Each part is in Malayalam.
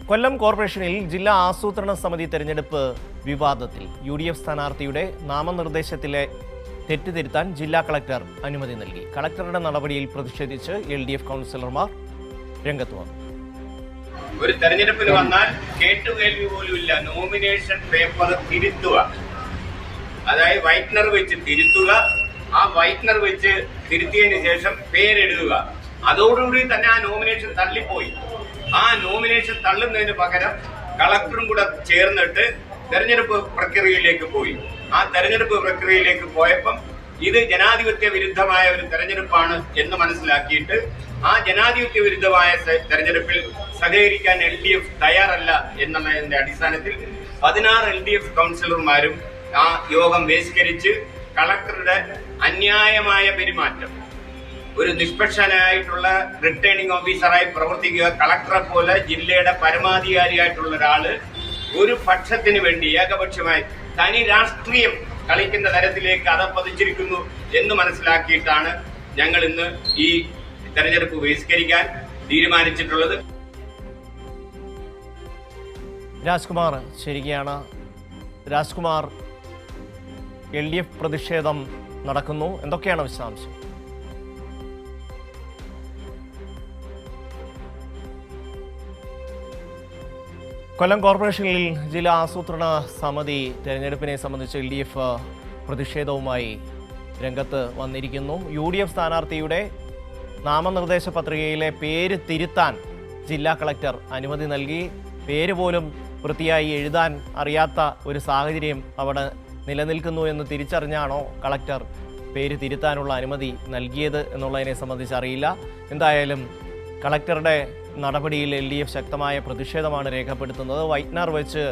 കൊല്ലം കോർപ്പറേഷനിൽ ജില്ലാ ആസൂത്രണ സമിതി തെരഞ്ഞെടുപ്പ് വിവാദത്തിൽ UDF സ്ഥാനാർത്ഥിയുടെ നാമനിർദ്ദേശത്തിലെ തെറ്റ് തിരുത്താൻ ജില്ലാ കളക്ടർ അനുമതി നൽകി. കളക്ടറുടെ നടപടിയിൽ പ്രതിഷേധിച്ച് LDF കൗൺസിലർമാർ രംഗത്ത് വന്നു. ഒരു തെരഞ്ഞെടുപ്പിന് വന്നാൽ കേട്ടുകേൾവി പോലുമില്ല. നോമിനേഷൻ പേപ്പർ തിരുത്തുക, അതായത് വൈറ്റ്നർ വെച്ച് തിരുത്തുക, ആ വൈറ്റ്നർ വെച്ച് തിരുത്തിയതിനു ശേഷം പേരെഴുതുക. അതോടുകൂടി തന്നെ ആ നോമിനേഷൻ തള്ളിപ്പോയി. ആ നോമിനേഷൻ തള്ളുന്നതിന് പകരം കളക്ടറും കൂടെ ചേർന്നിട്ട് തെരഞ്ഞെടുപ്പ് പ്രക്രിയയിലേക്ക് പോയി. ആ തെരഞ്ഞെടുപ്പ് പ്രക്രിയയിലേക്ക് പോയപ്പം ഇത് ജനാധിപത്യ വിരുദ്ധമായ ഒരു തെരഞ്ഞെടുപ്പാണ് എന്ന് മനസ്സിലാക്കിയിട്ട് ആ ജനാധിപത്യ വിരുദ്ധമായ തെരഞ്ഞെടുപ്പിൽ സഹകരിക്കാൻ LDF തയ്യാറല്ല എന്നുള്ളതിന്റെ അടിസ്ഥാനത്തിൽ 16 LDF കൗൺസിലർമാരും ആ യോഗം ബഹിഷ്കരിച്ച് കളക്ടറുടെ അന്യായമായ പെരുമാറ്റം, ഒരു നിഷ്പക്ഷനായിട്ടുള്ള റിട്ടേണിംഗ് ഓഫീസറായി പ്രവർത്തിക്കുക, കളക്ടറെ പോലെ ജില്ലയുടെ പരമാധികാരിയായിട്ടുള്ള ഒരാള് ഒരു പക്ഷത്തിന് വേണ്ടി ഏകപക്ഷമായി തനി രാഷ്ട്രീയം കളിക്കുന്ന തരത്തിലേക്ക് അധപ്പതിച്ചിരിക്കുന്നു എന്ന് മനസ്സിലാക്കിയിട്ടാണ് ഞങ്ങൾ ഇന്ന് ഈ തെരഞ്ഞെടുപ്പ് ബഹിഷ്കരിക്കാൻ തീരുമാനിച്ചിട്ടുള്ളത്. രാജ്കുമാർ ശരിയാണ്. രാജ്കുമാർ, LDF പ്രതിഷേധം നടക്കുന്നു, എന്തൊക്കെയാണ് വിശദാംശം? കൊല്ലം കോർപ്പറേഷനിൽ ജില്ലാ ആസൂത്രണ സമിതി തെരഞ്ഞെടുപ്പിനെ സംബന്ധിച്ച് LDF പ്രതിഷേധവുമായി രംഗത്ത് വന്നിരിക്കുന്നു. UDF സ്ഥാനാർത്ഥിയുടെ നാമനിർദ്ദേശ പത്രികയിലെ പേര് തിരുത്താൻ ജില്ലാ കളക്ടർ അനുമതി നൽകി. പേര് പോലും വൃത്തിയായി എഴുതാൻ അറിയാത്ത ഒരു സാഹചര്യം അവിടെ നിലനിൽക്കുന്നു എന്ന് തിരിച്ചറിഞ്ഞാണോ കളക്ടർ പേര് തിരുത്താനുള്ള അനുമതി നൽകിയത് എന്നുള്ളതിനെ സംബന്ധിച്ച് അറിയില്ല. എന്തായാലും കളക്ടറുടെ നടപടിയിൽ LDF ശക്തമായ പ്രതിഷേധമാണ് രേഖപ്പെടുത്തുന്നത്. വൈറ്റ്നർ വെച്ച്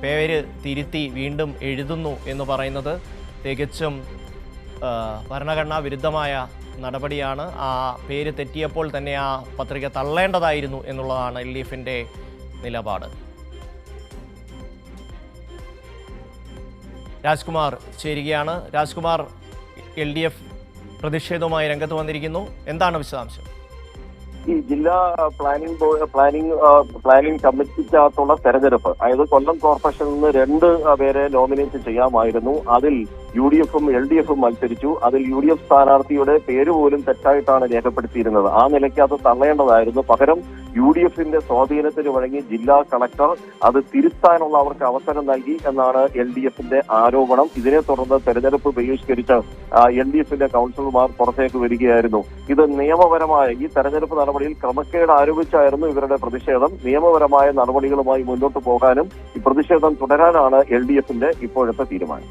പേര് തിരുത്തി വീണ്ടും എഴുതുന്നു എന്ന് പറയുന്നത് തികച്ചും ഭരണഘടനാ വിരുദ്ധമായ നടപടിയാണ്. ആ പേര് തെറ്റിയപ്പോൾ തന്നെ ആ പത്രിക തള്ളേണ്ടതായിരുന്നു എന്നുള്ളതാണ് LDFിൻ്റെ നിലപാട്. രാജ്കുമാർ ചേരുകയാണ്. രാജ്കുമാർ, LDF പ്രതിഷേധവുമായി രംഗത്ത് വന്നിരിക്കുന്നു, എന്താണ് വിശദാംശം? ഈ ജില്ലാ പ്ലാനിംഗ് കമ്മിറ്റിക്കകത്തുള്ള തെരഞ്ഞെടുപ്പ്, അതായത് കൊല്ലം കോർപ്പറേഷനിൽ നിന്ന് 2 പേരെ നോമിനേറ്റ് ചെയ്യാമായിരുന്നു. അതിൽ UDFും LDFും മത്സരിച്ചു. അതിൽ UDF സ്ഥാനാർത്ഥിയുടെ പേര് പോലും തെറ്റായിട്ടാണ് രേഖപ്പെടുത്തിയിരുന്നത്. ആ നിലയ്ക്ക് അത് തള്ളേണ്ടതായിരുന്നു. പകരം UDFിന്റെ സ്വാധീനത്തിന് വഴങ്ങി ജില്ലാ കളക്ടർ അത് തിരുത്താനുള്ള അവർക്ക് അവസരം നൽകി എന്നാണ് LDFിന്റെ ആരോപണം. ഇതിനെ തുടർന്ന് തെരഞ്ഞെടുപ്പ് ബഹിഷ്കരിച്ച് LDFിന്റെ കൗൺസിലർമാർ പുറത്തേക്ക് വരികയായിരുന്നു. ഇത് നിയമപരമായ ഈ തെരഞ്ഞെടുപ്പ് നടപടിയിൽ ക്രമക്കേട് ആരോപിച്ചായിരുന്നു ഇവരുടെ പ്രതിഷേധം. നിയമപരമായ നടപടികളുമായി മുന്നോട്ട് പോകാനും ഈ പ്രതിഷേധം തുടരാനാണ് LDFിന്റെ ഇപ്പോഴത്തെ തീരുമാനം.